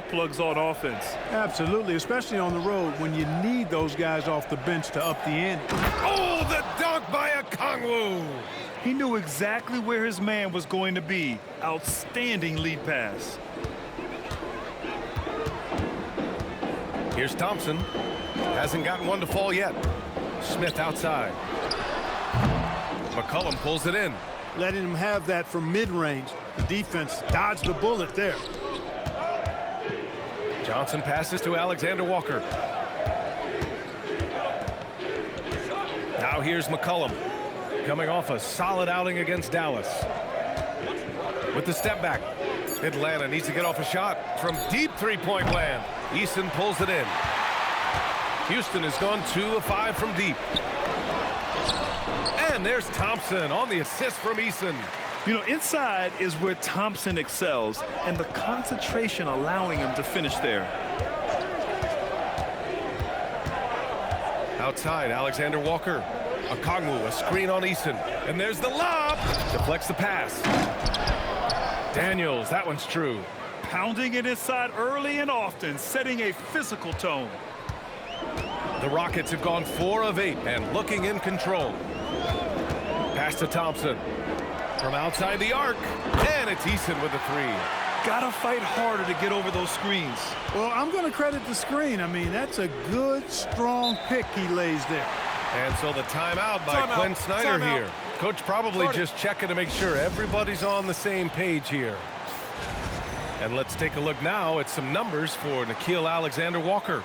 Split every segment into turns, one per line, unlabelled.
plugs on offense.
Absolutely, especially on the road when you need those guys off the bench to up the ante.
Oh, the dunk by Okongwu.
He knew exactly where his man was going to be. Outstanding lead pass.
Here's Thompson. Hasn't gotten one to fall yet. Smith outside. McCollum pulls it in.
Letting him have that from mid-range. The defense dodged the bullet there.
Johnson passes to Alexander Walker. Now here's McCollum, coming off a solid outing against Dallas. With the step back, Atlanta needs to get off a shot from deep three-point land. Eason pulls it in. Houston has gone 2 of 5 from deep. And there's Thompson on the assist from Eason.
You know, inside is where Thompson excels, and the concentration allowing him to finish there.
Outside, Alexander Walker. Okongwu, a screen on Eason. And there's the lob. Deflects the pass. Daniels, that one's true.
Pounding it inside early and often, setting a physical tone.
The Rockets have gone 4 of 8 and looking in control. Pass to Thompson. From outside the arc, and it's Eason with a 3.
Gotta fight harder to get over those screens.
Well, I'm going to credit the screen. I mean, that's a good, strong pick he lays there.
And so the timeout by Quinn Snyder here. Coach probably just checking to make sure everybody's on the same page here. And let's take a look now at some numbers for Nickeil Alexander-Walker.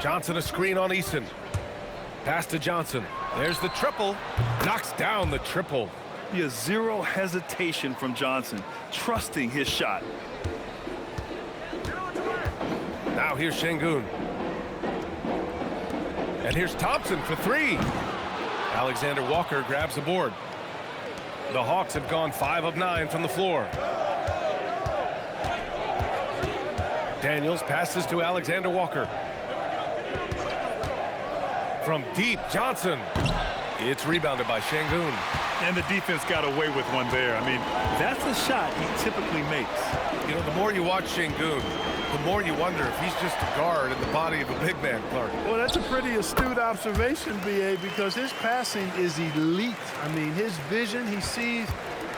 Johnson a screen on Eason. Pass to Johnson. There's the triple. Knocks down the triple.
He has zero hesitation from Johnson, trusting his shot.
Now here's Şengün. And here's Thompson for 3. Alexander Walker grabs the board. The Hawks have gone 5 of 9 from the floor. Daniels passes to Alexander Walker. From deep, Johnson. It's rebounded by Şengün.
And the defense got away with one there. I mean, that's a shot he typically makes.
You know, the more you watch Şengün, the more you wonder if he's just a guard in the body of a big man, Clark.
Well, that's a pretty astute observation, B.A., because his passing is elite. I mean, his vision, he sees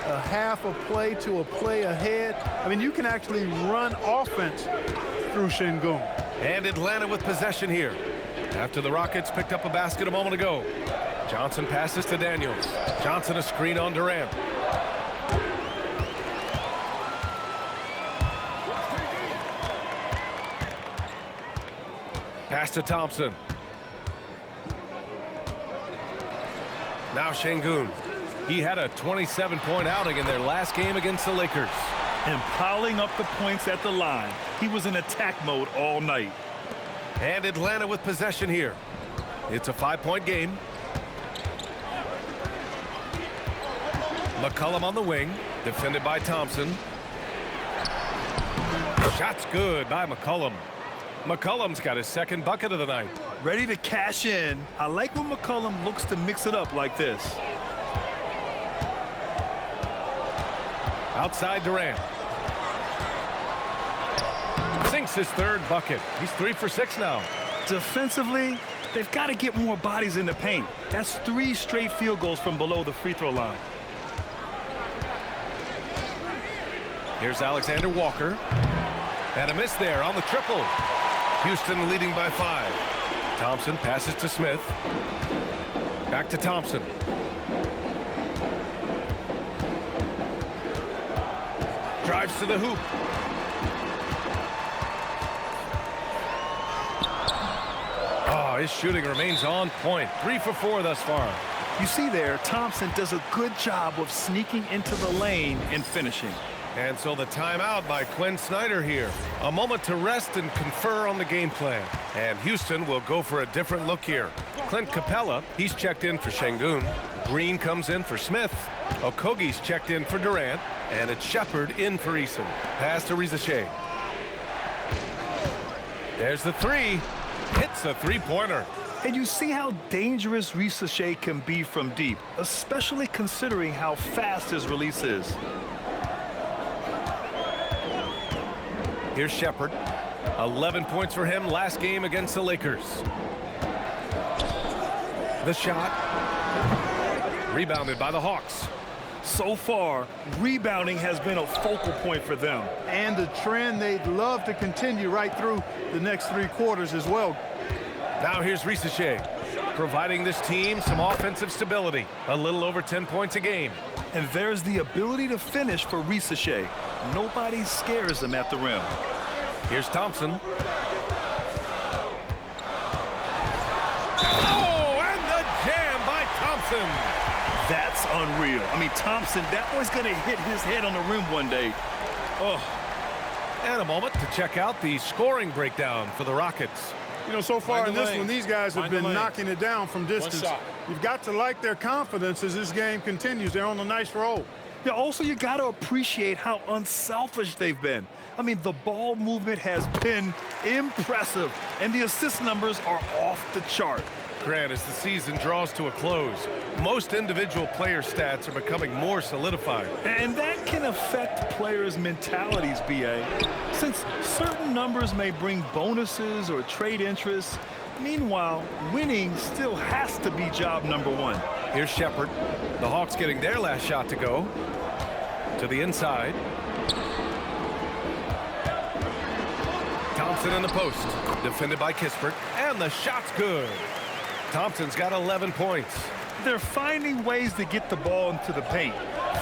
a half a play to a play ahead. I mean, you can actually run offense through Şengün.
And Atlanta with possession here. After the Rockets picked up a basket a moment ago. Johnson passes to Daniels. Johnson a screen on Durant. Pass to Thompson. Now Şengün. He had a 27-point outing in their last game against the Lakers.
And piling up the points at the line. He was in attack mode all night.
And Atlanta with possession here. It's a 5-point game. McCollum on the wing, defended by Thompson. Shot's good by McCollum. McCollum's got his second bucket of the night.
Ready to cash in. I like when McCollum looks to mix it up like this.
Outside Durant. Sinks his third bucket. He's 3 for 6 now.
Defensively, they've got to get more bodies in the paint. That's 3 straight field goals from below the free throw line.
Here's Alexander Walker. And a miss there on the triple. Houston leading by 5. Thompson passes to Smith. Back to Thompson. Drives to the hoop. Oh, his shooting remains on point. 3 for 4 thus far.
You see there, Thompson does a good job of sneaking into the lane and finishing.
And so the timeout by Quinn Snyder here. A moment to rest and confer on the game plan. And Houston will go for a different look here. Clint Capella, he's checked in for Şengün. Green comes in for Smith. Okogie's checked in for Durant. And it's Shepard in for Eason. Pass to Rizachet. There's the three. Hits the three-pointer.
And you see how dangerous Rizachet can be from deep, especially considering how fast his release is.
Here's Shepard. 11 points for him last game against the Lakers. The shot. Rebounded by the Hawks.
So far, rebounding has been a focal point for them.
And the trend they'd love to continue right through the next 3 quarters as well.
Now here's Rizachet, providing this team some offensive stability. A little over 10 points a game.
And there's the ability to finish for Rizachet. Nobody scares him at the rim.
Here's Thompson. Oh, and the jam by Thompson.
That's unreal. I mean, Thompson, that boy's going to hit his head on the rim one day. Oh.
And a moment to check out the scoring breakdown for the Rockets.
You know, so far in this
lane.
one, these guys have been knocking it down from distance. You've got to like their confidence as this game continues. They're on a nice roll.
Yeah, also, you got to appreciate how unselfish they've been. I mean, the ball movement has been impressive, and the assist numbers are off the chart.
Grant, as the season draws to a close, most individual player stats are becoming more solidified.
And that can affect players' mentalities, B.A. Since certain numbers may bring bonuses or trade interests, meanwhile, winning still has to be job number one.
Here's Shepard. The Hawks getting their last shot to go. To the inside. Thompson in the post. Defended by Kispert. And the shot's good. Thompson's got 11 points.
They're finding ways to get the ball into the paint.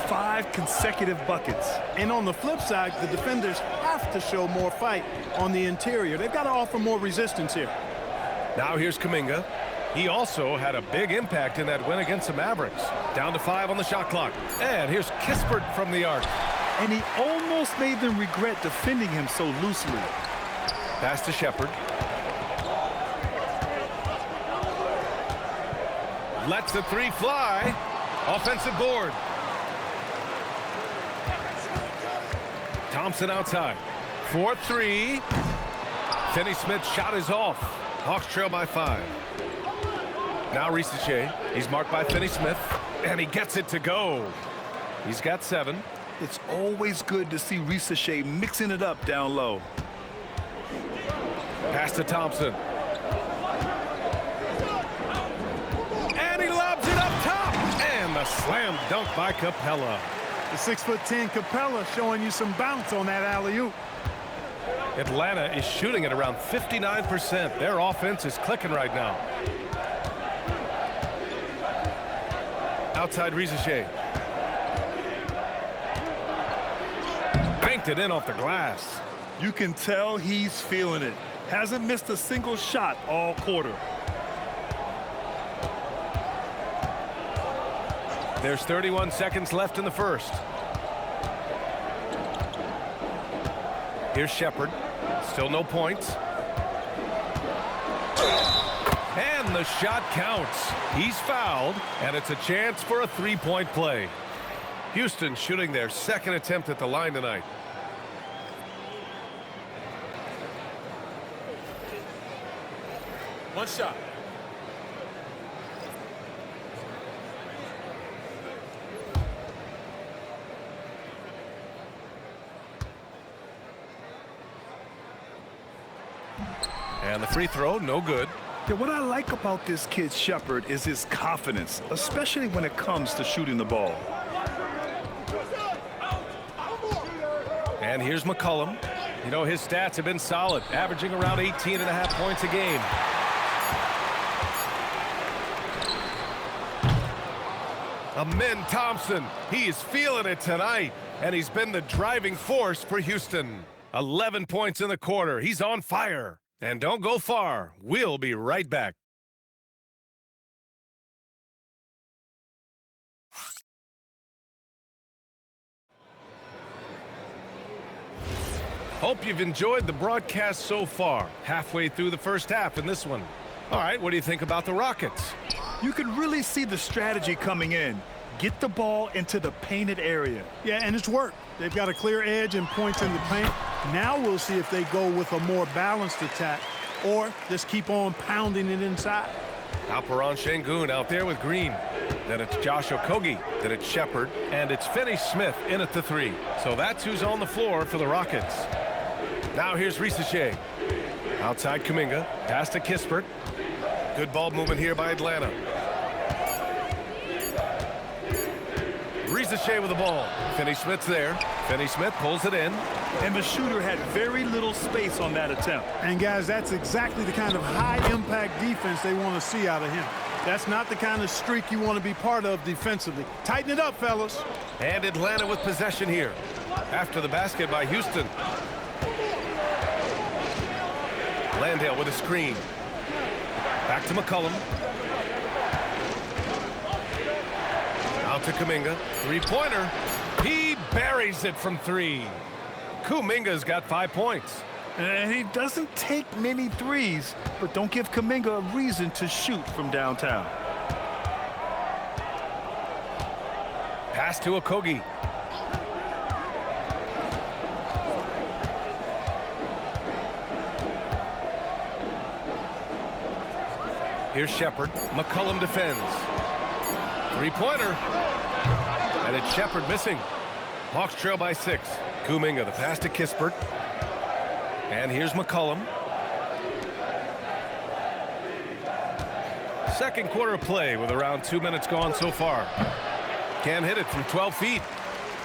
5 consecutive buckets.
And on the flip side, the defenders have to show more fight on the interior. They've got to offer more resistance here.
Now here's Kuminga. He also had a big impact in that win against the Mavericks. Down to 5 on the shot clock. And here's Kispert from the arc.
And he almost made them regret defending him so loosely.
Pass to Shepard. Lets the three fly. Offensive board. Thompson outside. 4-3. Finney-Smith's shot is off. Hawks trail by 5. Now Rizachet. He's marked by Finney-Smith. And he gets it to go. He's got 7.
It's always good to see Rizachet mixing it up down low.
Pass to Thompson. And he lobs it up top. And the slam dunk by Capella.
The 6'10" Capella showing you some bounce on that alley-oop.
Atlanta is shooting at around 59%. Their offense is clicking right now. Outside Rizachet. Banked it in off the glass.
You can tell he's feeling it. Hasn't missed a single shot all quarter.
There's 31 seconds left in the first. Here's Shepard. Still no points. And the shot counts. He's fouled, and it's a chance for a three-point play. Houston shooting their second attempt at the line tonight.
One shot.
And the free throw, no good.
Yeah, what I like about this kid Shepard is his confidence, especially when it comes to shooting the ball.
And here's McCollum. You know, his stats have been solid, averaging around 18.5 points a game. Amin Thompson, he is feeling it tonight, and he's been the driving force for Houston. 11 points in the quarter. He's on fire. And don't go far. We'll be right back. Hope you've enjoyed the broadcast so far. Halfway through the first half in this one. All right, what do you think about the Rockets?
You can really see the strategy coming in. Get the ball into the painted area.
Yeah, and it's worked. They've got a clear edge and points in the paint. Now we'll see if they go with a more balanced attack or just keep on pounding it inside.
Alperon Şengün out there with Green. Then it's Josh Okogie. Then it's Shepard. And it's Finney Smith in at the 3. So that's who's on the floor for the Rockets. Now here's Risacher. Outside Kuminga. Pass to Kispert. Good ball movement here by Atlanta. Risacher with the ball. Finney Smith's there. Finney Smith pulls it in.
And the shooter had very little space on that attempt.
And guys, that's exactly the kind of high-impact defense they want to see out of him. That's not the kind of streak you want to be part of defensively. Tighten it up, fellas.
And Atlanta with possession here. After the basket by Houston. Landale with a screen. Back to McCollum. Out to Kuminga. Three-pointer. He buries it from 3. Kuminga's got 5 points.
And he doesn't take many threes, but don't give Kuminga a reason to shoot from downtown.
Pass to Okogie. Here's Shepard. McCollum defends. Three-pointer. And it's Shepard missing. Hawks trail by 6. Kuminga, the pass to Kispert. And here's McCollum. Second quarter of play with around 2 minutes gone so far. Can't hit it from 12 feet.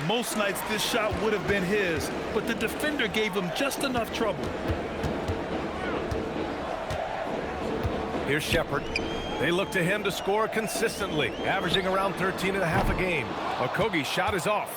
Most nights this shot would have been his, but the defender gave him just enough trouble.
Here's Shepard. They look to him to score consistently, averaging around 13.5 a game. Okogie's shot is off.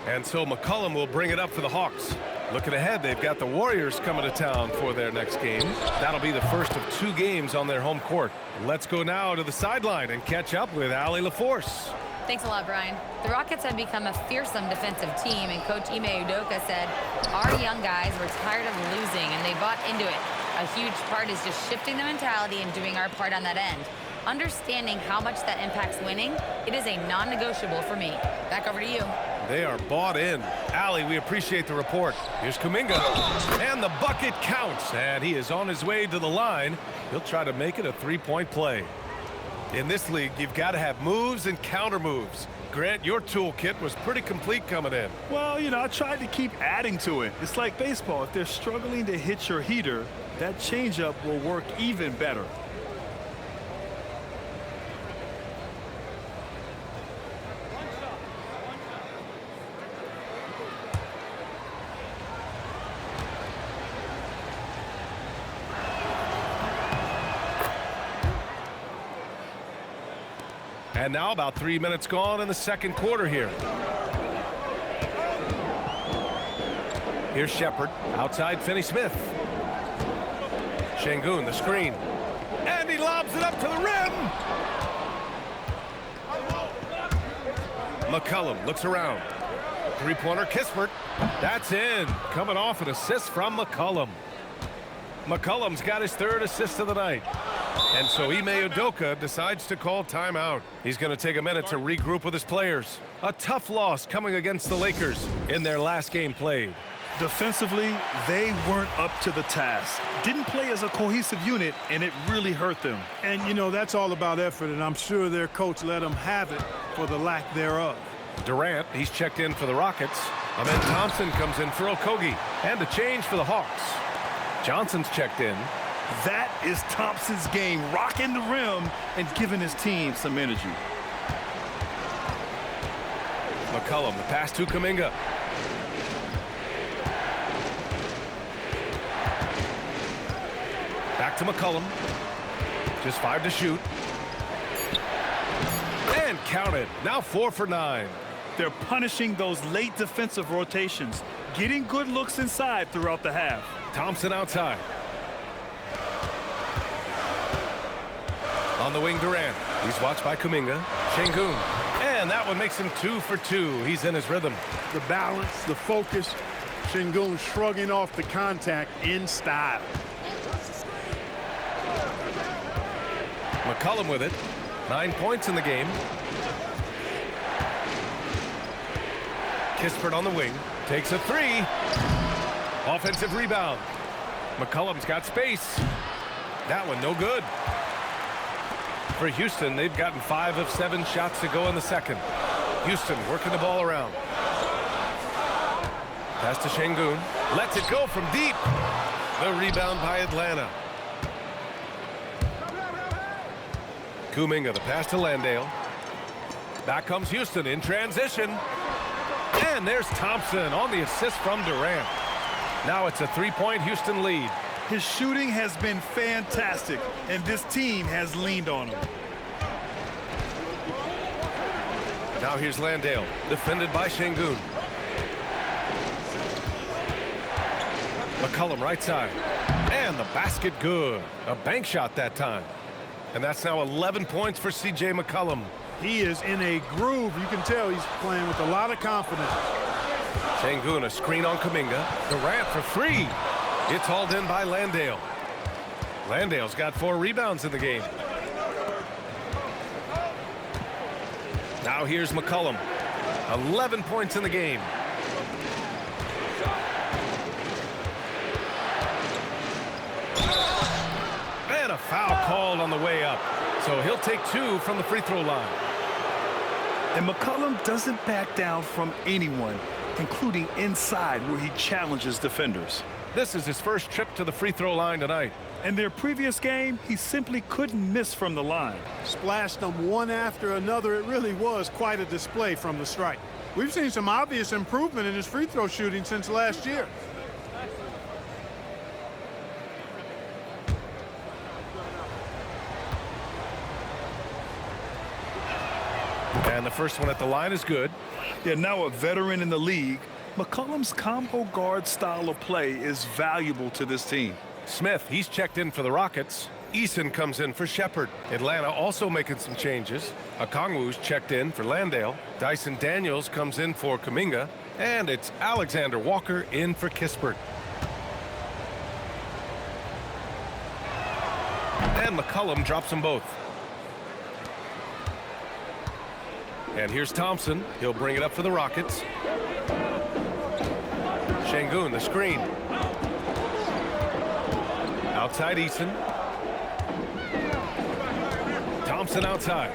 And so McCollum will bring it up for the Hawks. Looking ahead, they've got the Warriors coming to town for their next game. That'll be the first of 2 games on their home court. Let's go now to the sideline and catch up with Allie LaForce.
Thanks a lot, Brian. The Rockets have become a fearsome defensive team, and Coach Ime Udoka said, our young guys were tired of losing, and they bought into it. A huge part is just shifting the mentality and doing our part on that end. Understanding how much that impacts winning, it is a non-negotiable for me. Back over to you.
They are bought in. Allie, we appreciate the report. Here's Kuminga. And the bucket counts. And he is on his way to the line. He'll try to make it a 3-point play. In this league, you've got to have moves and counter moves. Grant, your toolkit was pretty complete coming in.
Well, you know, I tried to keep adding to it. It's like baseball. If they're struggling to hit your heater, that changeup will work even better.
And now about 3 minutes gone in the second quarter here. Here's Shepard. Outside Finney Smith. Şengün, the screen. And he lobs it up to the rim. McCollum looks around. Three-pointer Kispert. That's in. Coming off an assist from McCollum. McCollum's got his 3rd assist of the night. And so Ime Udoka decides to call timeout. He's going to take a minute to regroup with his players. A tough loss coming against the Lakers in their last game played.
Defensively, they weren't up to the task. Didn't play as a cohesive unit, and it really hurt them.
And, you know, that's all about effort, and I'm sure their coach let them have it for the lack thereof.
Durant, he's checked in for the Rockets. Amen Thompson comes in for Okogie. And a change for the Hawks. Johnson's checked in.
That is Thompson's game, rocking the rim and giving his team some energy.
McCollum, the pass to Kuminga. Back to McCollum. Just 5 to shoot. And counted. Now 4 for 9.
They're punishing those late defensive rotations, getting good looks inside throughout the half.
Thompson outside. On the wing, Durant. He's watched by Kuminga. Şengün. And that one makes him 2 for 2. He's in his rhythm.
The balance, the focus. Şengün shrugging off the contact in style.
McCollum with it. 9 points in the game. Kispert on the wing. Takes a three. Offensive rebound. McCollum's got space. That one no good. For Houston, they've gotten 5 of 7 shots to go in the second. Houston working the ball around. Pass to Şengün. Lets it go from deep. The rebound by Atlanta. Kuminga, the pass to Landale. Back comes Houston in transition. And there's Thompson on the assist from Durant. Now it's a 3-point Houston lead.
His shooting has been fantastic, and this team has leaned on him.
Now here's Landale, defended by Şengün. McCollum right side. And the basket good. A bank shot that time. And that's now 11 points for C.J. McCollum.
He is in a groove. You can tell he's playing with a lot of confidence.
Şengün, a screen on Kuminga. Durant for three. It's hauled in by Landale. Landale's got 4 rebounds in the game. Now here's McCollum. 11 points in the game. And a foul called on the way up. So he'll take 2 from the free throw line.
And McCollum doesn't back down from anyone, including inside where he challenges defenders.
This is his first trip to the free throw line tonight.
In their previous game, he simply couldn't miss from the line.
Splashed them one after another. It really was quite a display from the stripe. We've seen some obvious improvement in his free throw shooting since last year.
And the first one at the line is good.
Yeah, now a veteran in the league, McCollum's combo guard style of play is valuable to this team.
Smith, he's checked in for the Rockets. Eason comes in for Shepherd. Atlanta also making some changes. Okongwu's checked in for Landale. Dyson Daniels comes in for Kuminga. And it's Alexander Walker in for Kispert. And McCollum drops them both. And here's Thompson. He'll bring it up for the Rockets. Şengün, the screen. Outside Eason. Thompson outside.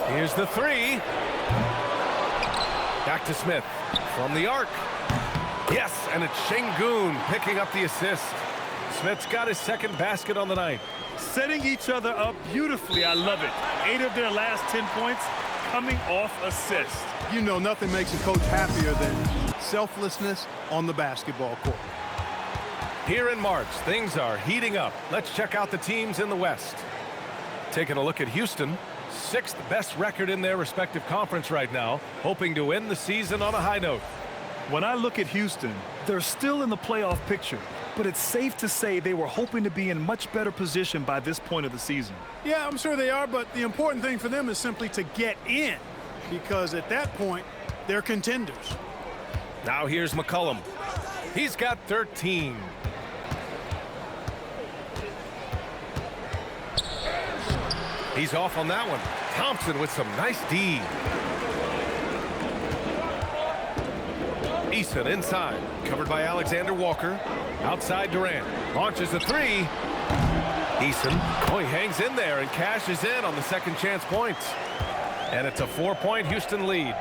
Here's the three. Back to Smith. From the arc. Yes, and it's Şengün picking up the assist. Smith's got his second basket on the night.
Setting each other up beautifully. I love it. 8 of their last 10 points coming off assists.
You know, nothing makes a coach happier than selflessness on the basketball court.
Here in March, things are heating up. Let's check out the teams in the West. Taking a look at Houston, 6th best record in their respective conference right now, hoping to end the season on a high note.
When I look at Houston, they're still in the playoff picture, but it's safe to say they were hoping to be in much better position by this point of the season.
Yeah, I'm sure they are, but the important thing for them is simply to get in, because at that point, they're contenders.
Now here's McCollum. He's got 13. He's off on that one. Thompson with some nice D. Eason inside, covered by Alexander Walker. Outside Durant, launches a three. Eason, oh, he hangs in there and cashes in on the second chance points. And it's a 4-point Houston lead.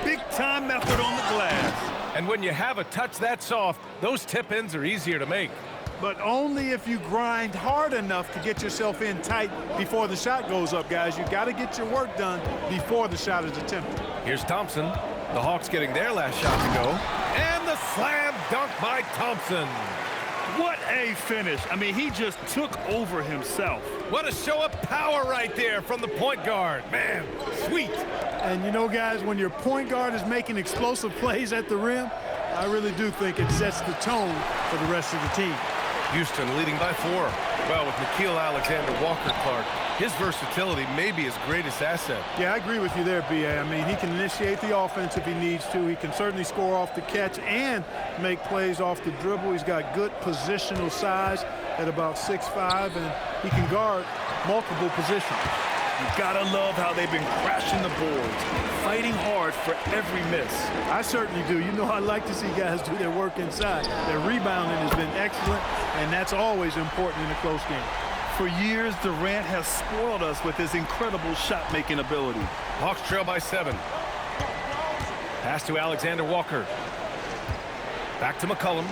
Big time effort on the glass.
And when you have a touch that soft, those tip-ins are easier to make.
But only if you grind hard enough to get yourself in tight before the shot goes up, guys. You got to get your work done before the shot is attempted.
Here's Thompson. The Hawks getting their last shot to go. And the slam dunk by Thompson.
What a finish. I mean, he just took over himself.
What a show of power right there from the point guard. Man, sweet.
And you know, guys, when your point guard is making explosive plays at the rim, I really do think it sets the tone for the rest of the team.
Houston leading by 4. Well, with Nickeil Alexander-Walker, Clark, his versatility may be his greatest asset.
Yeah, I agree with you there, B.A. I mean, he can initiate the offense if he needs to. He can certainly score off the catch and make plays off the dribble. He's got good positional size at about 6'5", and he can guard multiple positions.
You gotta love how they've been crashing the boards, fighting hard for every miss.
I certainly do. You know, I like to see guys do their work inside. Their rebounding has been excellent, and that's always important in a close game.
For years, Durant has spoiled us with his incredible shot-making ability.
Hawks trail by 7. Pass to Alexander-Walker. Back to McCollum.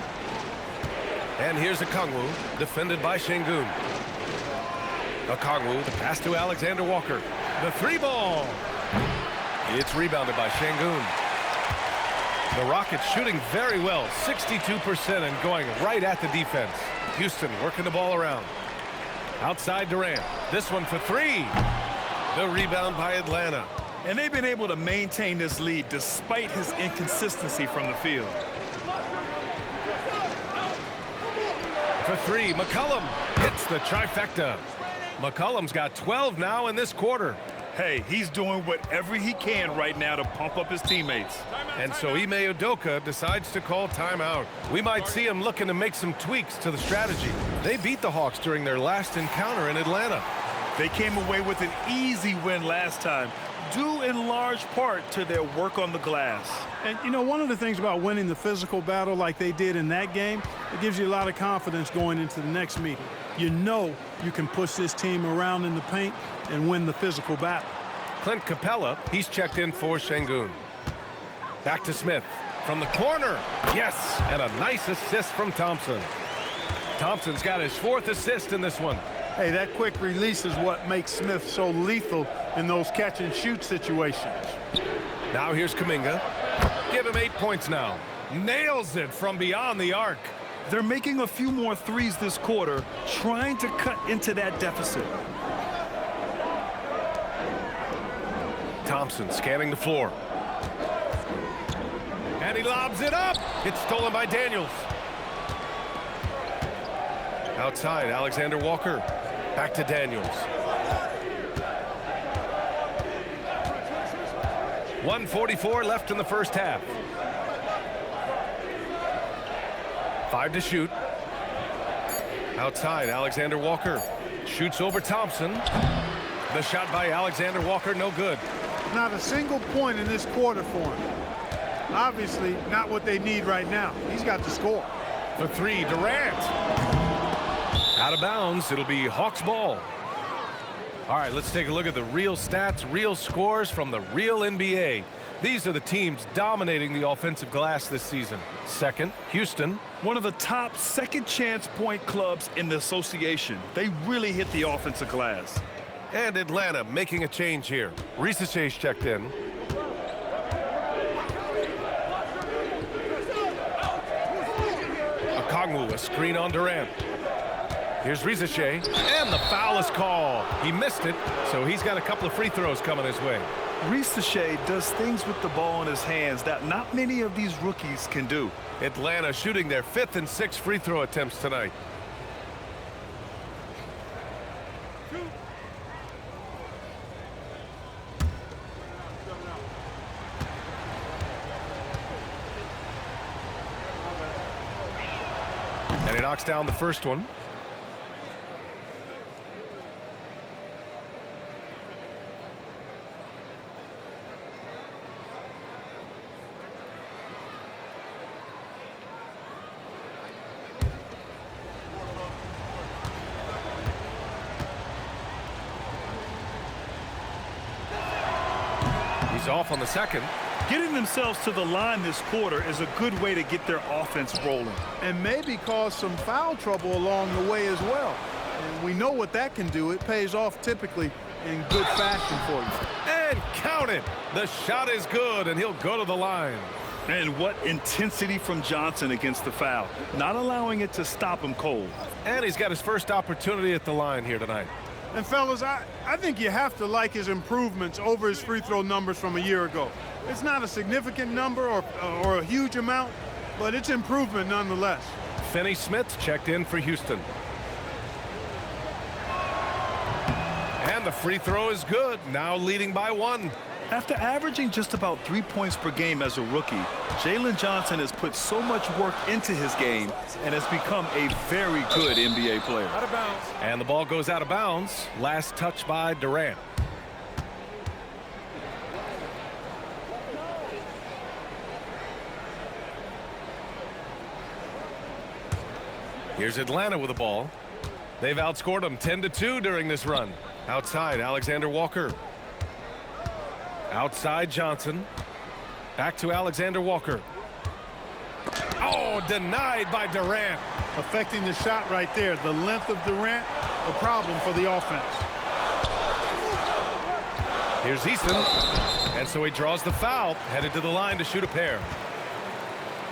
And here's Okongwu, defended by Şengün. Okongwu, the pass to Alexander-Walker. The 3-ball. It's rebounded by Şengün. The Rockets shooting very well, 62% and going right at the defense. Houston working the ball around. Outside Durant. This one for 3. The rebound by Atlanta.
And they've been able to maintain this lead despite his inconsistency from the field.
For 3, McCollum hits the trifecta. McCollum's got 12 now in this quarter.
Hey, he's doing whatever he can right now to pump up his teammates.
And so Ime Udoka decides to call timeout. We might see him looking to make some tweaks to the strategy. They beat the Hawks during their last encounter in Atlanta.
They came away with an easy win last time, due in large part to their work on the glass.
And, you know, one of the things about winning the physical battle like they did in that game, it gives you a lot of confidence going into the next meeting. You know you can push this team around in the paint and win the physical battle.
Clint Capella, he's checked in for Şengün. Back to Smith. From the corner. Yes, and a nice assist from Thompson. Thompson's got his 4th assist in this one.
Hey, that quick release is what makes Smith so lethal in those catch-and-shoot situations.
Now here's Kuminga. Give him 8 points now. Nails it from beyond the arc.
They're making a few more threes this quarter, trying to cut into that deficit.
Thompson scanning the floor. And he lobs it up. It's stolen by Daniels. Outside, Alexander-Walker. Back to Daniels. 1:44 left in the first half. 5 to shoot. Outside, Alexander-Walker shoots over Thompson. The shot by Alexander-Walker, no good.
Not a single point in this quarter for him. Obviously, not what they need right now. He's got to score.
For 3, Durant. Out of bounds, it'll be Hawks ball. All right, let's take a look at the real stats, real scores from the real NBA. These are the teams dominating the offensive glass this season. Second, Houston.
One of the top second-chance point clubs in the association. They really hit the offensive glass.
And Atlanta making a change here. Risache's checked in. Okongwu, a screen on Durant. Here's Risache, and the foul is called. He missed it, so he's got a couple of free throws coming his way.
Risache does things with the ball in his hands that not many of these rookies can do.
Atlanta shooting their 5th and 6th free throw attempts tonight. And he knocks down the first one. He's off on the second.
Getting themselves to the line this quarter is a good way to get their offense rolling.
And maybe cause some foul trouble along the way as well. And we know what that can do. It pays off typically in good fashion for you.
And count it. The shot is good, and he'll go to the line.
And what intensity from Johnson against the foul, not allowing it to stop him cold.
And he's got his first opportunity at the line here tonight.
And fellas, I think you have to like his improvements over his free throw numbers from a year ago. It's not a significant number or a huge amount, but it's improvement nonetheless.
Finney Smith checked in for Houston. And the free throw is good, now leading by 1.
After averaging just about 3 points per game as a rookie, Jalen Johnson has put so much work into his game and has become a very good NBA player.
Out of bounds. And the ball goes out of bounds. Last touch by Durant. Here's Atlanta with the ball. They've outscored them 10-2 during this run. Outside, Alexander Walker. Outside, Johnson. Back to Alexander Walker. Oh, denied by Durant.
Affecting the shot right there. The length of Durant, a problem for the offense.
Here's Easton. And so he draws the foul, headed to the line to shoot a pair.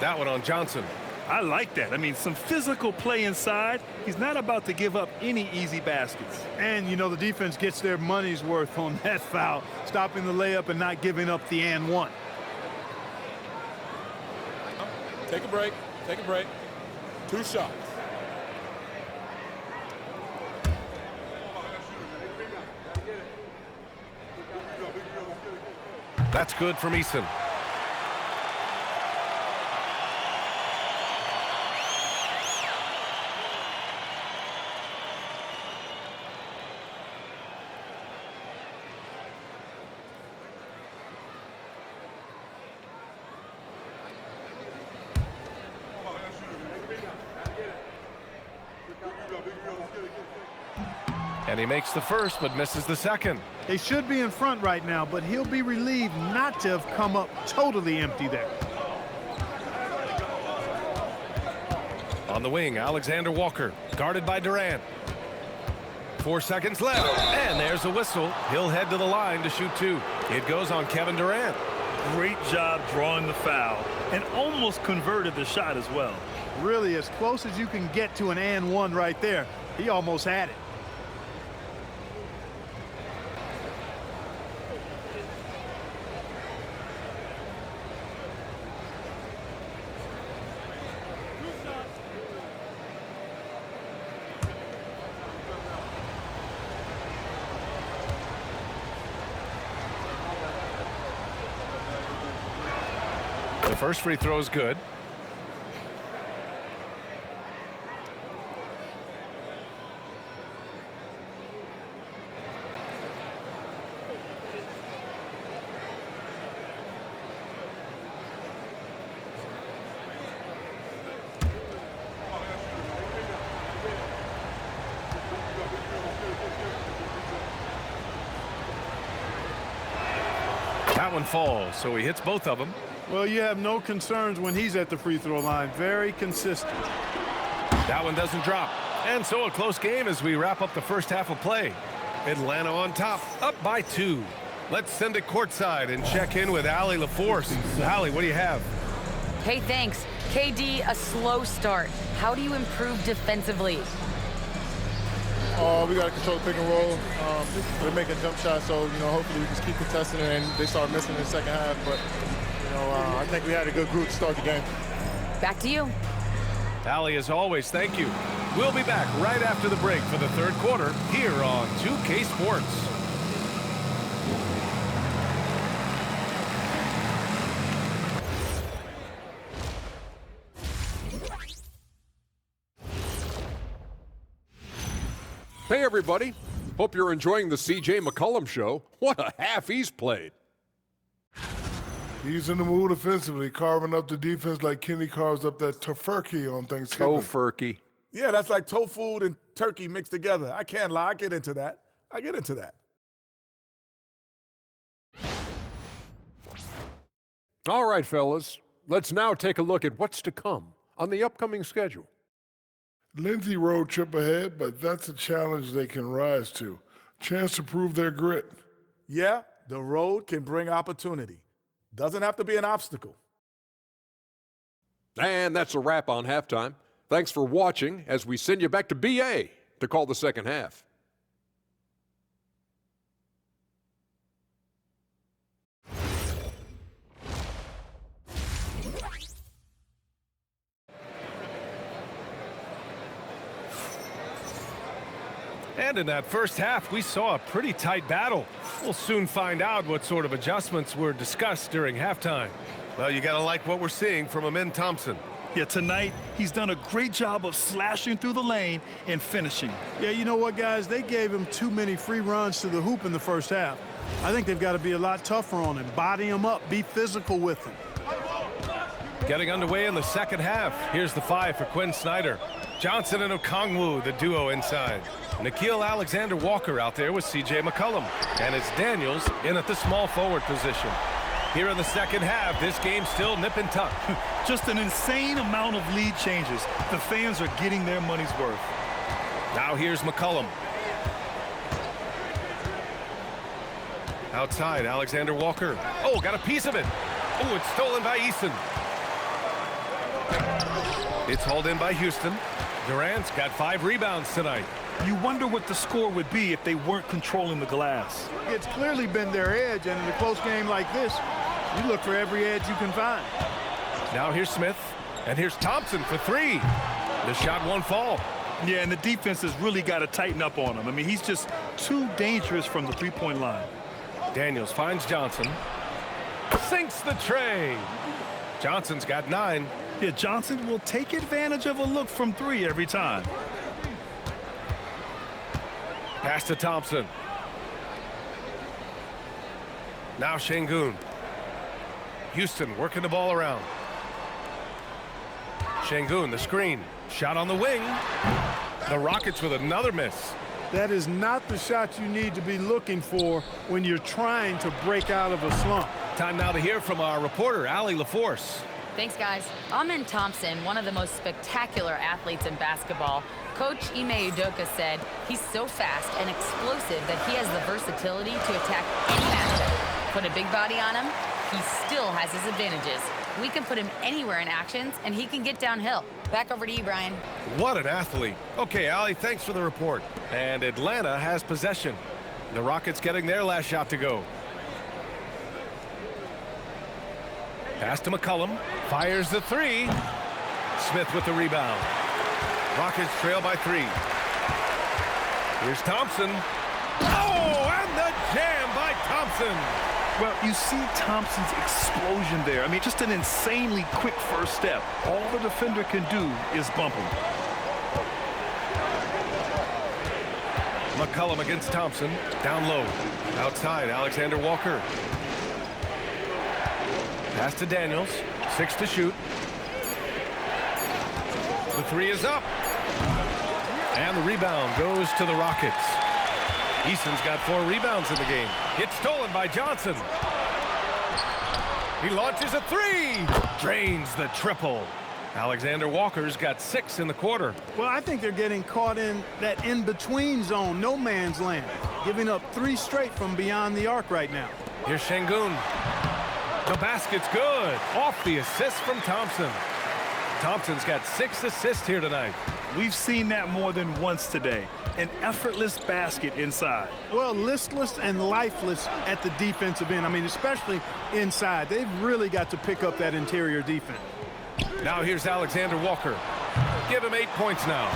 That one on Johnson.
I like that. I mean, some physical play inside. He's not about to give up any easy baskets.
And, you know, the defense gets their money's worth on that foul, stopping the layup and not giving up the and one.
Take a break. Take a break. 2 shots.
That's good from Easton. And he makes the first, but misses the second.
They should be in front right now, but he'll be relieved not to have come up totally empty there.
On the wing, Alexander Walker, guarded by Durant. 4 seconds left, and there's a whistle. He'll head to the line to shoot 2. It goes on Kevin Durant.
Great job drawing the foul and almost converted the shot as well.
Really, as close as you can get to an and one right there. He almost had it.
The first free throw is good. That one falls, so he hits both of them.
Well, you have no concerns when he's at the free throw line. Very consistent.
That one doesn't drop. And so a close game as we wrap up the first half of play. Atlanta on top, up by 2. Let's send it courtside and check in with Allie LaForce. Allie, what do you have?
Hey, thanks. KD, a slow start. How do you improve defensively?
We got to control the pick and roll. They're making jump shots, so, you know, hopefully we just keep contesting it and they start missing in the second half. But, you know, I think we had a good group to start the game.
Back to you.
Allie, as always, thank you. We'll be back right after the break for the third quarter here on 2K Sports.
Hey, everybody. Hope you're enjoying the C.J. McCollum show. What a half he's played.
He's in the mood offensively, carving up the defense like Kenny carves up that tofurkey on Thanksgiving.
Tofurkey.
Yeah, that's like tofu and turkey mixed together. I can't lie. I get into that.
All right, fellas. Let's now take a look at what's to come on the upcoming schedule.
Lindsey road trip ahead, but that's a challenge they can rise to. Chance to prove their grit.
Yeah, the road can bring opportunity. Doesn't have to be an obstacle.
And that's a wrap on halftime. Thanks for watching as we send you back to BA to call the second half.
And in that first half, we saw a pretty tight battle. We'll soon find out what sort of adjustments were discussed during halftime. Well, you got to like what we're seeing from Amin Thompson.
Yeah, tonight, he's done a great job of slashing through the lane and finishing.
Yeah, you know what, guys? They gave him too many free runs to the hoop in the first half. I think they've got to be a lot tougher on him. Body him up. Be physical with him.
Getting underway in the second half. Here's the 5 for Quinn Snyder. Johnson and Okongwu, the duo inside. Nickeil Alexander-Walker out there with C.J. McCollum. And it's Daniels in at the small forward position. Here in the second half, this game still nip and tuck.
Just an insane amount of lead changes. The fans are getting their money's worth.
Now here's McCollum. Outside, Alexander-Walker. Oh, got a piece of it. Oh, it's stolen by Eason. It's hauled in by Houston. Durant's got 5 rebounds tonight.
You wonder what the score would be if they weren't controlling the glass.
It's clearly been their edge, and in a close game like this, you look for every edge you can find.
Now here's Smith, and here's Thompson for 3. The shot won't fall.
Yeah, and the defense has really got to tighten up on him. I mean, he's just too dangerous from the three-point line.
Daniels finds Johnson. Sinks the tray. Johnson's got 9.
Yeah, Johnson will take advantage of a look from 3 every time.
Pass to Thompson. Now Şengün. Houston working the ball around. Şengün, the screen. Shot on the wing. The Rockets with another miss.
That is not the shot you need to be looking for when you're trying to break out of a slump.
Time now to hear from our reporter, Allie LaForce.
Thanks, guys. Amin Thompson, one of the most spectacular athletes in basketball. Coach Ime Udoka said he's so fast and explosive that he has the versatility to attack any matchup. Put a big body on him, he still has his advantages. We can put him anywhere in actions, and he can get downhill. Back over to you, Brian.
What an athlete. Okay, Allie, thanks for the report. And Atlanta has possession. The Rockets getting their last shot to go. Pass to McCollum. Fires the 3. Smith with the rebound. Rockets trail by 3. Here's Thompson. Oh, and the jam by Thompson.
Well, you see Thompson's explosion there. I mean, just an insanely quick first step. All the defender can do is bump him.
McCollum against Thompson. Down low. Outside, Alexander-Walker. Pass to Daniels. 6 to shoot. The 3 is up. And the rebound goes to the Rockets. Eason's got 4 rebounds in the game. It's stolen by Johnson. He launches a 3. Drains the triple. Alexander-Walker's got 6 in the quarter.
Well, I think they're getting caught in that in-between zone, no man's land, giving up 3 straight from beyond the arc right now.
Here's Şengün. The basket's good. Off the assist from Thompson. Thompson's got 6 assists here tonight.
We've seen that more than once today. An effortless basket inside.
Well, listless and lifeless at the defensive end. I mean, especially inside. They've really got to pick up that interior defense.
Now here's Alexander-Walker. Give him 8 points now.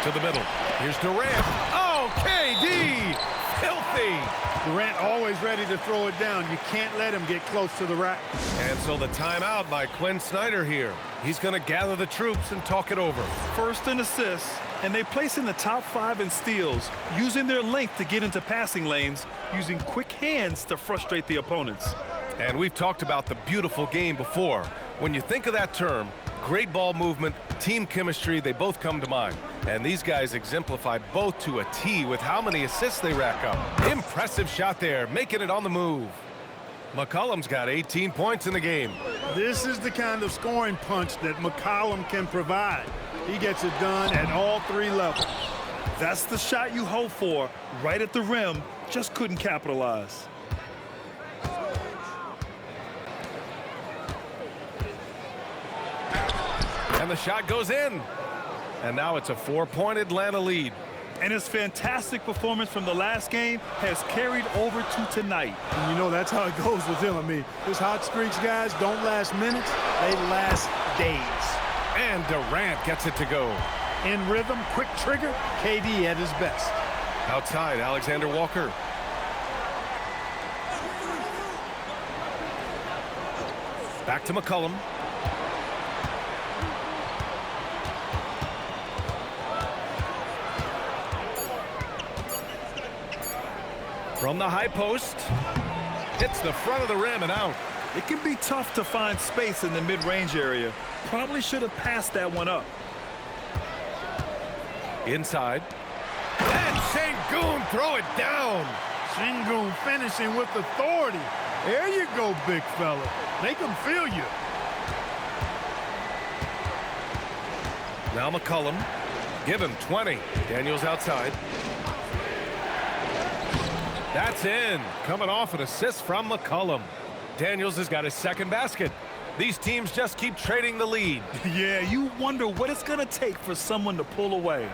To the middle. Here's Durant. Oh, KD! Filthy!
Durant always ready to throw it down. You can't let him get close to the rack.
And so the timeout by Quinn Snyder here. He's going to gather the troops and talk it over.
First in assists, and they place in the top 5 in steals, using their length to get into passing lanes, using quick hands to frustrate the opponents.
And we've talked about the beautiful game before. When you think of that term, great ball movement, team chemistry, they both come to mind. And these guys exemplify both to a T with how many assists they rack up. Impressive shot there, making it on the move. McCollum's got 18 points in the game.
This is the kind of scoring punch that McCollum can provide. He gets it done at all 3 levels.
That's the shot you hope for, right at the rim, just couldn't capitalize.
And the shot goes in. And now it's a 4-point Atlanta lead.
And his fantastic performance from the last game has carried over to tonight.
And you know, that's how it goes with him. I mean, his hot streaks, guys, don't last minutes. They last days.
And Durant gets it to go.
In rhythm, quick trigger, KD at his best.
Outside, Alexander Walker. Back to McCollum. From the high post, hits the front of the rim and out.
It can be tough to find space in the mid-range area. Probably should have passed that one up.
Inside. And Sengun throw it down.
Sengun finishing with authority. There you go, big fella. Make them feel you.
Now McCollum. Give him 20. Daniels outside. That's in. Coming off an assist from McCollum. Daniels has got his second basket. These teams just keep trading the lead.
Yeah, you wonder what it's going to take for someone to pull away.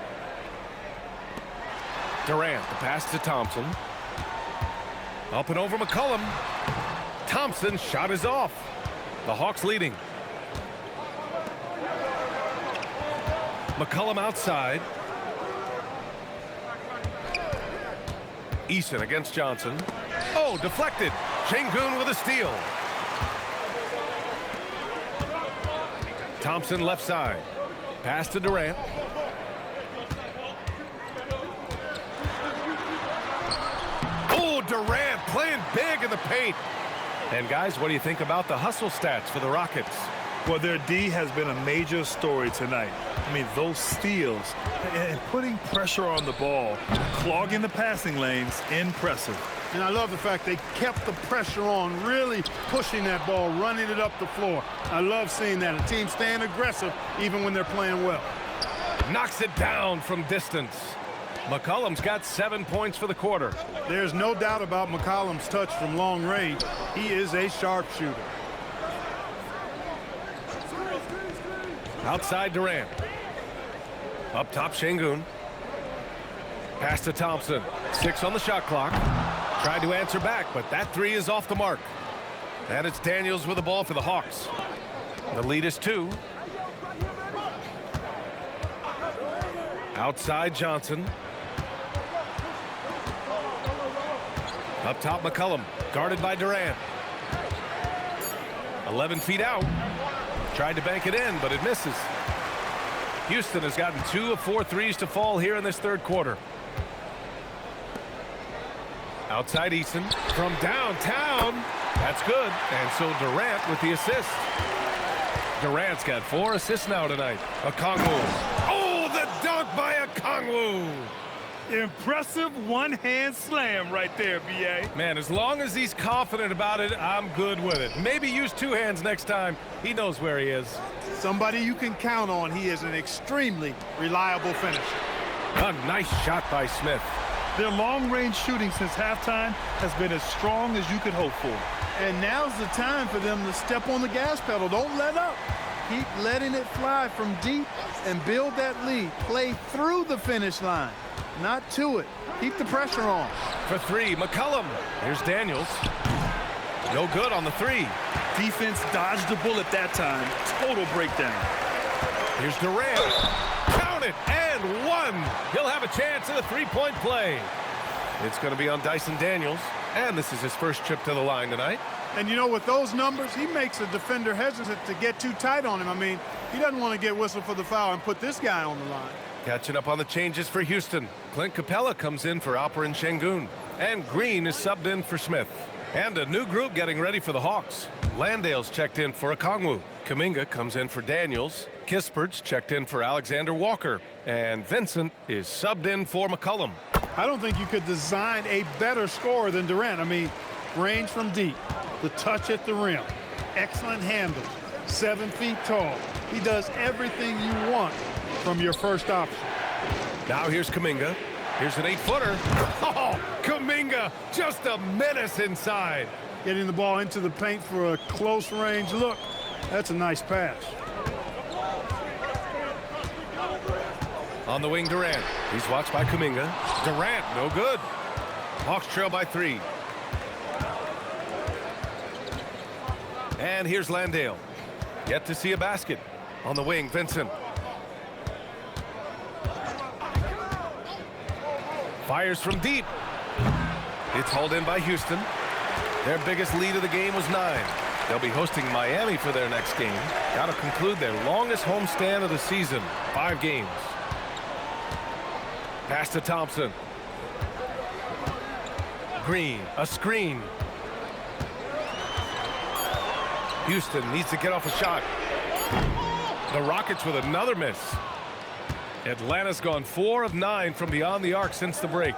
Durant, the pass to Thompson. Up and over McCollum. Thompson's shot is off. The Hawks leading. McCollum outside. Eason against Johnson. Oh, deflected. Sengun with a steal. Thompson left side. Pass to Durant. Oh, Durant playing big in the paint. And guys, what do you think about the hustle stats for the Rockets?
Well, their D has been a major story tonight. I mean, those steals and putting pressure on the ball, clogging the passing lanes, impressive.
And I love the fact they kept the pressure on, really pushing that ball, running it up the floor. I love seeing that. A team staying aggressive even when they're playing well.
Knocks it down from distance. McCollum's got 7 points for the quarter.
There's no doubt about McCollum's touch from long range. He is a sharpshooter.
Outside Durant. Up top Sengun. Pass to Thompson. 6 on the shot clock. Tried to answer back, but that 3 is off the mark. And it's Daniels with the ball for the Hawks. The lead is 2. Outside Johnson. Up top McCollum. Guarded by Durant. 11 feet out. Tried to bank it in, but it misses. Houston has gotten 2 of 4 threes to fall here in this third quarter. Outside Eason from downtown. That's good. And so Durant with the assist. Durant's got 4 assists now tonight. Okongwu. Oh, the dunk by Okongwu.
Impressive one-hand slam right there, B.A.
Man, as long as he's confident about it, I'm good with it. Maybe use 2 hands next time. He knows where he is.
Somebody you can count on. He is an extremely reliable finisher.
A nice shot by Smith.
Their long-range shooting since halftime has been as strong as you could hope for.
And now's the time for them to step on the gas pedal. Don't let up. Keep letting it fly from deep and build that lead. Play through the finish line, not to it. Keep the pressure on.
For 3, McCollum. Here's Daniels. No good on the 3.
Defense dodged the bullet that time. Total breakdown.
Here's Durant. Count it, and 1. He'll have a chance at a 3-point play. It's going to be on Dyson Daniels, and this is his first trip to the line tonight.
And you know, with those numbers, he makes a defender hesitant to get too tight on him. I mean, he doesn't want to get whistled for the foul and put this guy on the line.
Catching up on the changes for Houston. Clint Capella comes in for Alperen Sengun, and Green is subbed in for Smith. And a new group getting ready for the Hawks. Landale's checked in for Okongwu. Kuminga comes in for Daniels. Kispert's checked in for Alexander Walker. And Vincent is subbed in for McCollum.
I don't think you could design a better scorer than Durant. I mean, range from deep, the touch at the rim, excellent handle, 7 feet tall. He does everything you want from your first option.
Now here's Kuminga. Here's an 8-footer. Oh, Kuminga, just a menace inside.
Getting the ball into the paint for a close range look. That's a nice pass.
On the wing, Durant. He's watched by Kuminga. Durant, no good. Hawks trail by 3. And here's Landale. Yet to see a basket. On the wing, Vincent. Fires from deep. It's hauled in by Houston. Their biggest lead of the game was 9. They'll be hosting Miami for their next game. Got to conclude their longest homestand of the season, 5 games. Pass to Thompson. Green, a screen. Houston needs to get off a shot. The Rockets with another miss. Atlanta's gone 4 of 9 from beyond the arc since the break.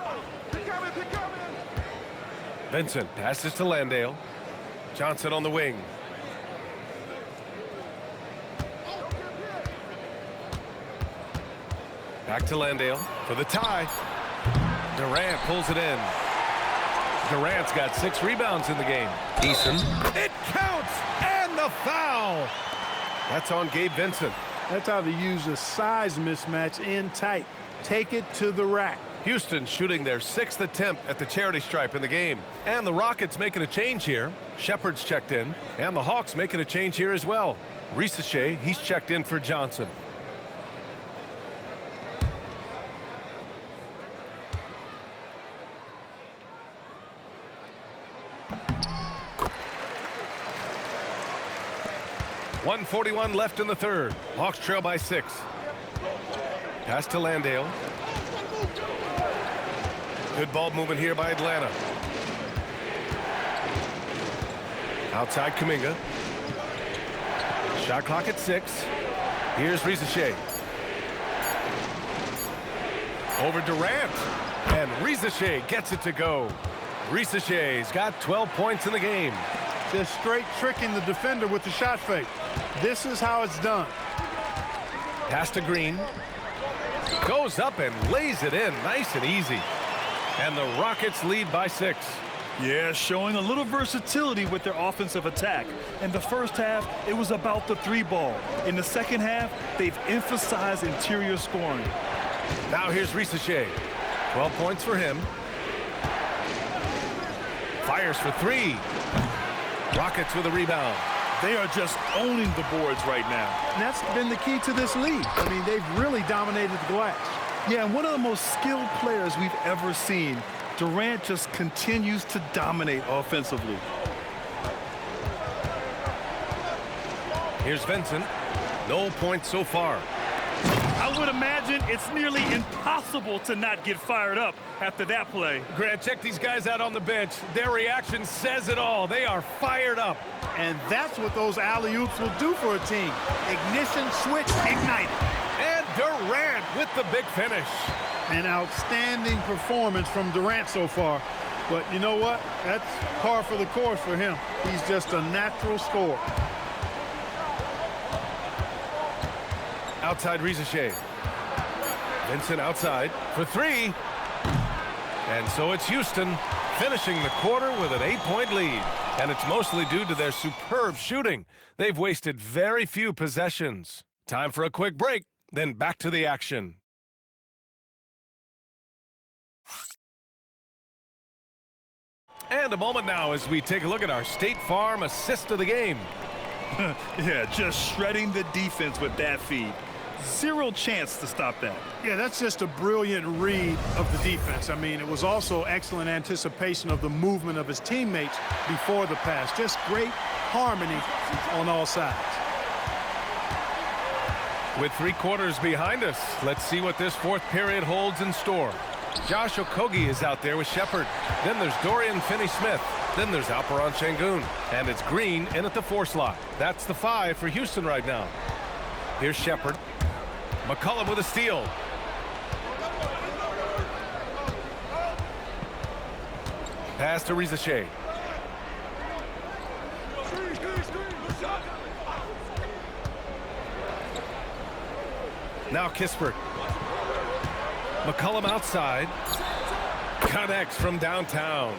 Vincent passes to Landale. Johnson on the wing. Back to Landale for the tie. Durant pulls it in. Durant's got 6 rebounds in the game. Eason. It counts! And the foul! That's on Gabe Vincent.
That's how to use a size mismatch in tight. Take it to the rack.
Houston shooting their 6th attempt at the charity stripe in the game. And the Rockets making a change here. Shepard's checked in. And the Hawks making a change here as well. Risacher, he's checked in for Johnson. .141 left in the third. Hawks trail by 6. Pass to Landale. Good ball movement here by Atlanta. Outside Kuminga. Shot clock at 6. Here's Risacher. Over Durant. And Risacher gets it to go. Risacher's got 12 points in the game.
Just straight tricking the defender with the shot fake. This is how it's done.
Pass to Green. Goes up and lays it in nice and easy. And the Rockets lead by 6.
Yeah, showing a little versatility with their offensive attack. In the first half, it was about the 3 ball. In the second half, they've emphasized interior scoring.
Now here's Risacher. 12 points for him. Fires for 3. Rockets with a rebound.
They are just owning the boards right now.
And that's been the key to this league. I mean, they've really dominated the glass.
Yeah, and one of the most skilled players we've ever seen. Durant just continues to dominate offensively.
Here's Vincent. No points so far.
I would imagine it's nearly impossible to not get fired up after that play.
Grant, check these guys out on the bench. Their reaction says it all. They are fired up.
And that's what those alley-oops will do for a team. Ignition switch ignited.
And Durant with the big finish.
An outstanding performance from Durant so far. But you know what? That's par for the course for him. He's just a natural scorer.
Outside Risacher. Vincent outside for 3. And so it's Houston finishing the quarter with an 8-point lead. And it's mostly due to their superb shooting. They've wasted very few possessions. Time for a quick break, then back to the action. And a moment now as we take a look at our State Farm assist of the game.
Yeah, just shredding the defense with that feed. 0 chance to stop that.
Yeah, that's just a brilliant read of the defense. I mean, it was also excellent anticipation of the movement of his teammates before the pass. Just great harmony on all sides.
With 3 quarters behind us, let's see what this 4th period holds in store. Josh Okogie is out there with Shepard. Then there's Dorian Finney-Smith. Then there's Alperon Şengün. And it's Green in at the 4 slot. That's the 5 for Houston right now. Here's Shepard. McCollum with a steal. Pass to Risacher. Now Kispert. McCollum outside. Connects from downtown.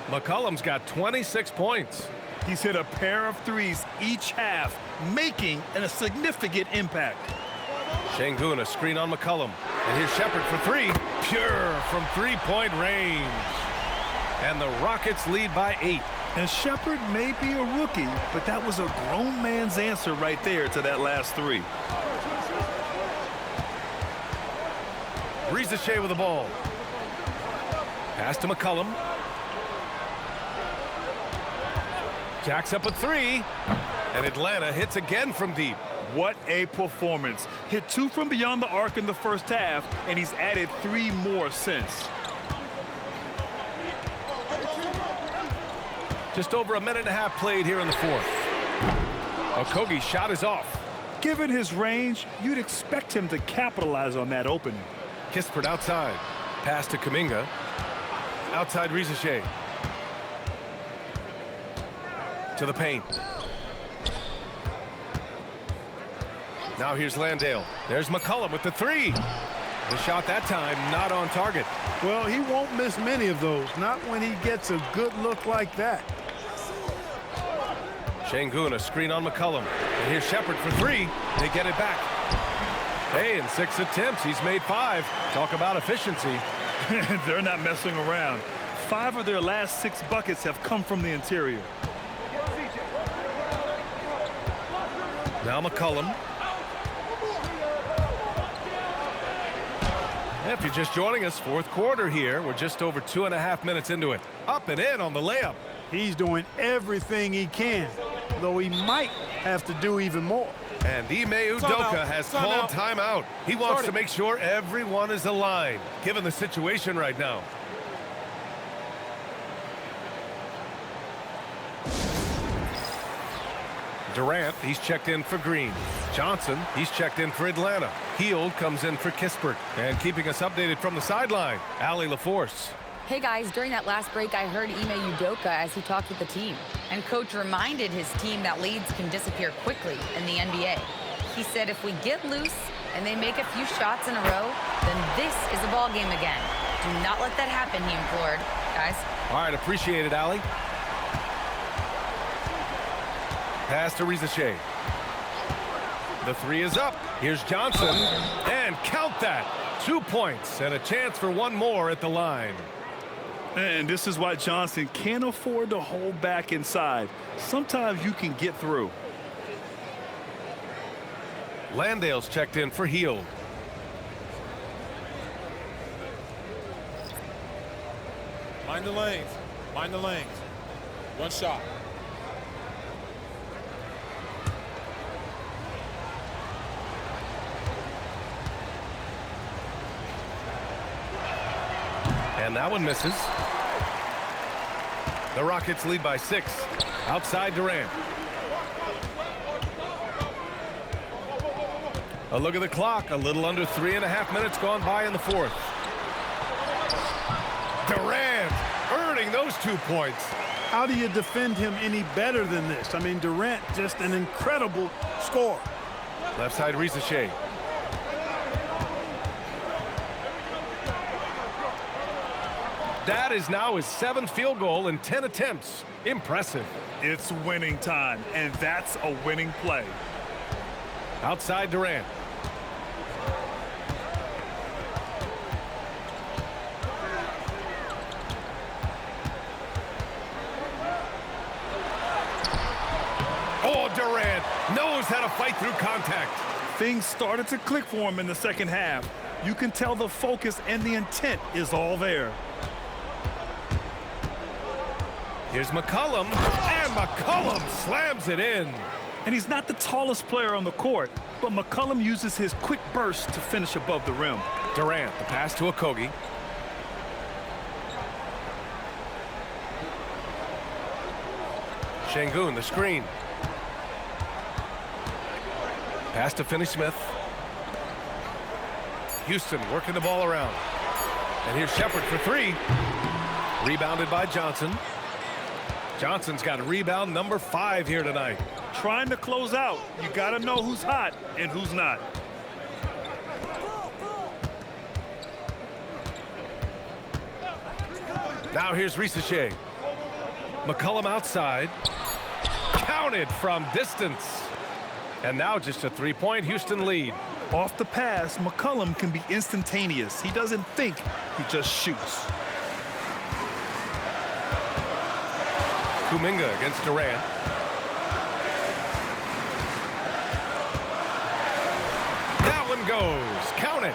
McCollum's got 26 points.
He's hit a pair of 3s each half, making a significant impact.
Şengün, a screen on McCollum. And here's Shepard for 3. Pure from 3-point range. And the Rockets lead by 8.
And Shepard may be a rookie, but that was a grown man's answer right there to that last 3.
Risacher with the ball. Pass to McCollum. Jacks up a three. And Atlanta hits again from deep.
What a performance. Hit 2 from beyond the arc in the first half, and he's added 3 more since.
Just over a minute and a half played here in the fourth. Okogie's shot is off.
Given his range, you'd expect him to capitalize on that opening.
Kispert outside. Pass to Kuminga. Outside Rizachet. To the paint. Now here's Landale. There's McCollum with the three. The shot that time not on target.
Well, he won't miss many of those, not when he gets a good look like that.
Şengün, a screen on McCollum. And here's Shepherd for three. They get it back. Hey, in 6 attempts, he's made 5. Talk about efficiency.
They're not messing around. 5 of their last 6 buckets have come from the interior.
Now McCollum. If you're just joining us, fourth quarter here. We're just over 2.5 minutes into it. Up and in on the layup.
He's doing everything he can, though he might have to do even more.
And Ime Udoka has called timeout. He wants to make sure everyone is aligned, given the situation right now. Durant, he's checked in for Green. Johnson, he's checked in for Atlanta. Hield comes in for Kispert. And keeping us updated from the sideline, Allie LaForce.
Hey guys, during that last break, I heard Ime Udoka as he talked with the team. And coach reminded his team that leads can disappear quickly in the NBA. He said if we get loose and they make a few shots in a row, then this is a ball game again. Do not let that happen, he implored. Guys.
All right, appreciate it, Allie. Pass to Rizachet. The three is up. Here's Johnson. And count that. 2 points and a chance for one more at the line.
And this is why Johnson can't afford to hold back inside. Sometimes you can get through.
Landale's checked in for Hield.
Mind the lanes. Mind the lanes. One shot.
And that one misses. The Rockets lead by 6. Outside Durant. A look at the clock. A little under 3.5 minutes gone by in the fourth. Durant earning those 2 points.
How do you defend him any better than this? I mean, Durant, just an incredible scorer.
Left side Rizachet. That is now his 7th field goal in 10 attempts. Impressive.
It's winning time, and that's a winning play.
Outside Durant. Oh, Durant knows how to fight through contact.
Things started to click for him in the second half. You can tell the focus and the intent is all there.
Here's McCollum, and McCollum slams it in.
And he's not the tallest player on the court, but McCollum uses his quick burst to finish above the rim.
Durant, the pass to Okogie. Şengün, the screen. Pass to Finney-Smith. Houston working the ball around. And here's Shepherd for 3. Rebounded by Johnson. Johnson's got rebound number 5 here tonight.
Trying to close out, you got to know who's hot and who's not.
Now here's Rizachet. McCollum outside. Counted from distance. And now just a 3-point Houston lead.
Off the pass, McCollum can be instantaneous. He doesn't think, he just shoots.
Kuminga against Durant. That one goes. Count it.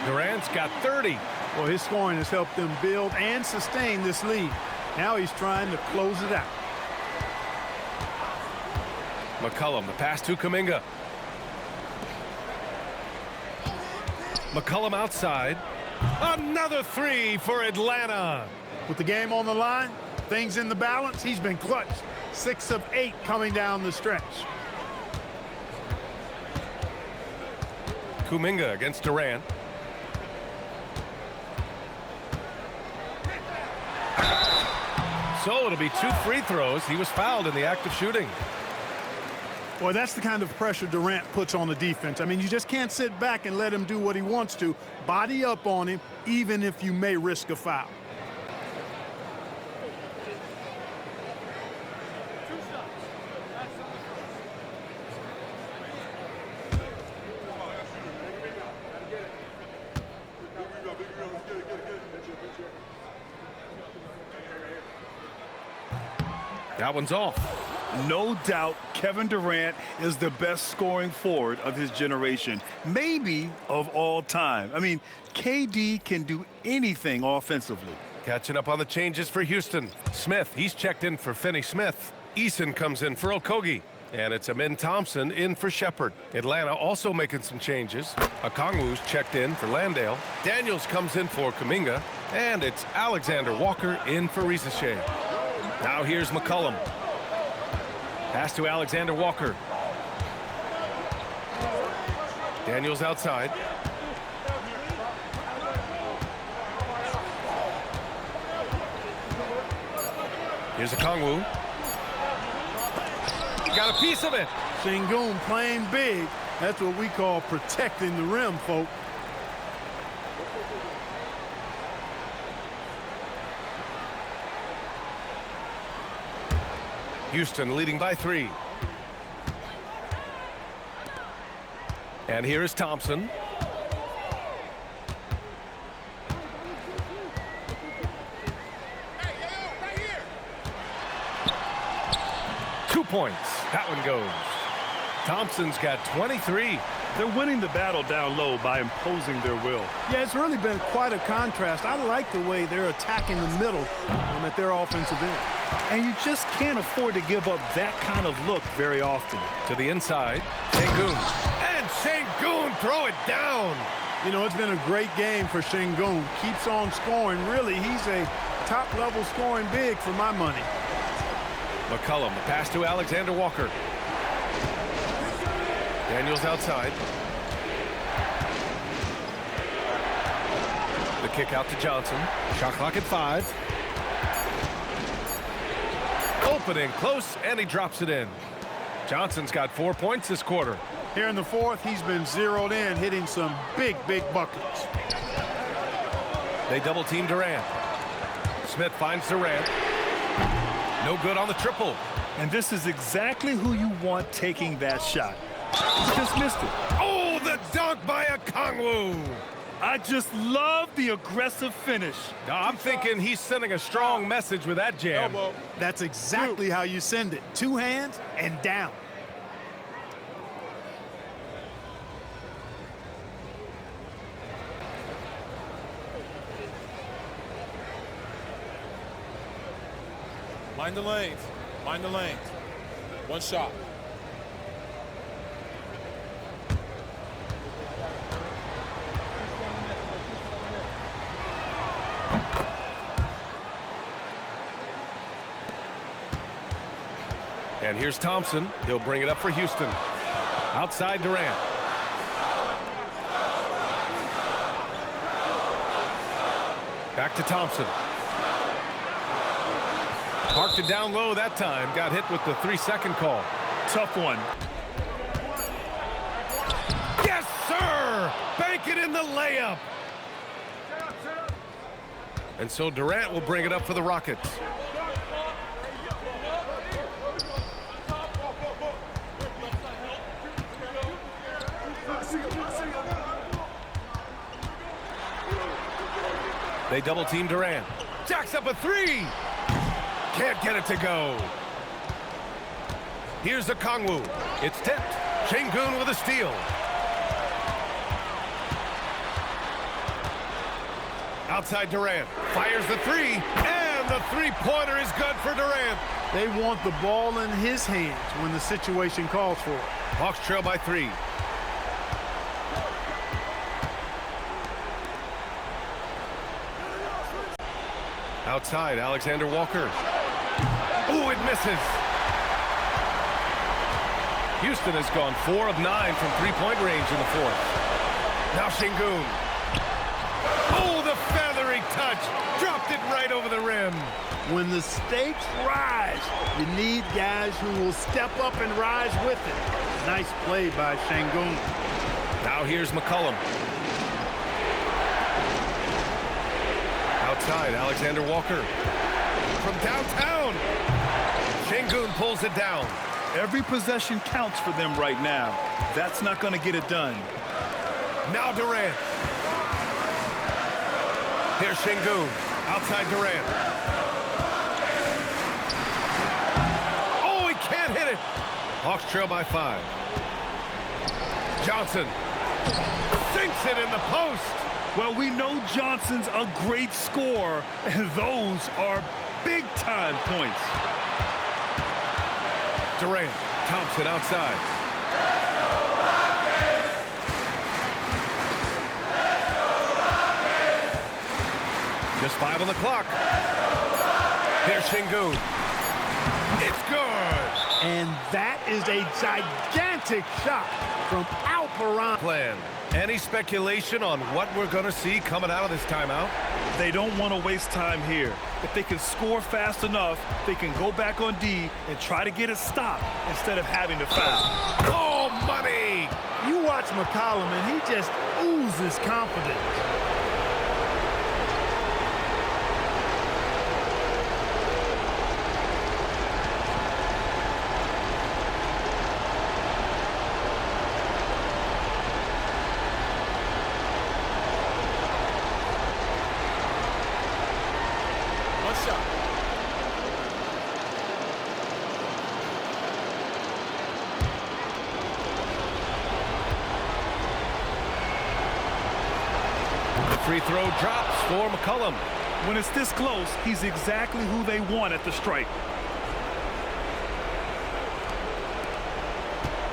Durant's got 30.
Well, his scoring has helped them build and sustain this lead. Now he's trying to close it out.
McCollum, the pass to Kuminga. McCollum outside. Another three for Atlanta.
With the game on the line, things in the balance, he's been clutch. 6 of 8 coming down the stretch.
Kuminga against Durant. So it'll be 2 free throws. He was fouled in the act of shooting.
Well, that's the kind of pressure Durant puts on the defense. I mean, you just can't sit back and let him do what he wants to. Body up on him, even if you may risk a foul.
That one's off.
No doubt Kevin Durant is the best scoring forward of his generation, maybe of all time. I mean, KD can do anything offensively.
Catching up on the changes for Houston. Smith, he's checked in for Finney Smith. Eason comes in for Okogie. And it's Amin Thompson in for Shepard. Atlanta also making some changes. Okongwu's checked in for Landale. Daniels comes in for Kuminga. And it's Alexander Walker in for Risacher. Now here's McCollum. Pass to Alexander Walker. Daniels outside. Here's Okongwu. Got a piece of it.
Sengun playing big. That's what we call protecting the rim, folks.
Houston leading by 3. And here is Thompson.
Right here.
2 points. That one goes. Thompson's got 23.
They're winning the battle down low by imposing their will.
Yeah, it's really been quite a contrast. I like the way they're attacking the middle at their offensive end.
And you just can't afford to give up that kind of look very often.
To the inside. Sengun. And Sengun throw it down.
You know, it's been a great game for Sengun. Keeps on scoring. Really, he's a top-level scoring big for my money.
McCollum, the pass to Alexander Walker. Daniels outside. The kick out to Johnson. Shot clock at 5. Opening close, and he drops it in. Johnson's got 4 points this quarter.
Here in the fourth, he's been zeroed in, hitting some big buckets.
They double team Durant. Smith finds Durant. No good on the triple.
And this is exactly who you want taking that shot. He just missed it.
Oh, the dunk by Okongwu.
I just love the aggressive finish.
Now, I'm thinking he's sending a strong message with that jam.
Elbow.
That's exactly how you send it. 2 hands and down.
Mind the lanes. Mind the lanes. 1 shot.
And here's Thompson. He'll bring it up for Houston. Outside Durant. Back to Thompson. Parked it down low that time. Got hit with the 3-second call.
Tough one.
Yes, sir! Bank it in the layup. And so Durant will bring it up for the Rockets. They double team Durant. Jacks up a 3. Can't get it to go. Here's Okongwu. It's tipped. Sengun with a steal. Outside Durant. Fires the three. And the three-pointer is good for Durant.
They want the ball in his hands when the situation calls for it.
Hawks trail by 3. Outside, Alexander Walker. Ooh, it misses. Houston has gone 4 of 9 from three-point range in the fourth. Now Şengün. Oh, the feathery touch. Dropped it right over the rim.
When the stakes rise, you need guys who will step up and rise with it. Nice play by Şengün.
Now here's McCollum. Outside, Alexander Walker. From downtown. Şengün pulls it down.
Every possession counts for them right now. That's not going to get it done.
Now Durant. Here's Şengün. Outside Durant. Oh, he can't hit it. Hawks trail by 5. Johnson sinks it in the post.
Well, we know Johnson's a great scorer, and those are big-time points.
Durant, Thompson outside. Just 5 on the clock. Here's Şengün. It's good.
And that is a gigantic shot from Alperon.
Plan. Any speculation on what we're going to see coming out of this timeout?
They don't want to waste time here. If they can score fast enough, they can go back on D and try to get a stop instead of having to foul.
Oh, money!
You watch McCollum, and he just oozes confidence.
Free throw drops for McCollum.
When it's this close, he's exactly who they want at the stripe.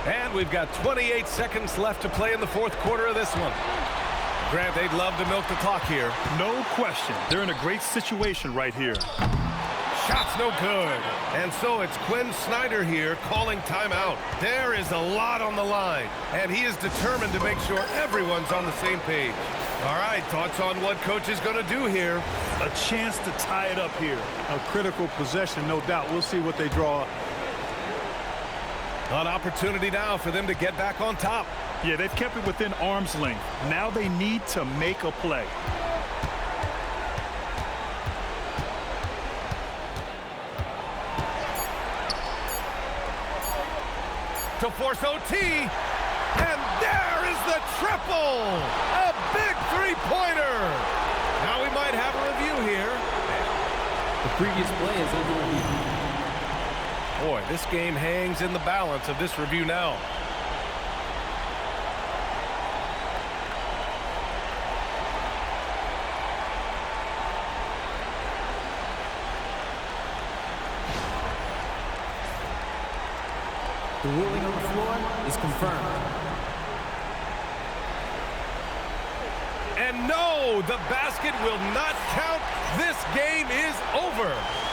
And we've got 28 seconds left to play in the fourth quarter of this one. Grant, they'd love to milk the clock here.
No question. They're in a great situation right here.
Shot's no good. And so it's Quinn Snyder here calling timeout. There is a lot on the line, and he is determined to make sure everyone's on the same page. All right, thoughts on what coach is going to do here?
A chance to tie it up here.
A critical possession, no doubt. We'll see what they draw up.
An opportunity now for them to get back on top.
Yeah, they've kept it within arm's length. Now they need to make a play.
To force OT, and there is the triple! A big three-pointer! Now we might have a review here.
The previous play is under review.
Boy, this game hangs in the balance of this review now.
The ruling on the floor is confirmed.
And no, the basket will not count. This game is over.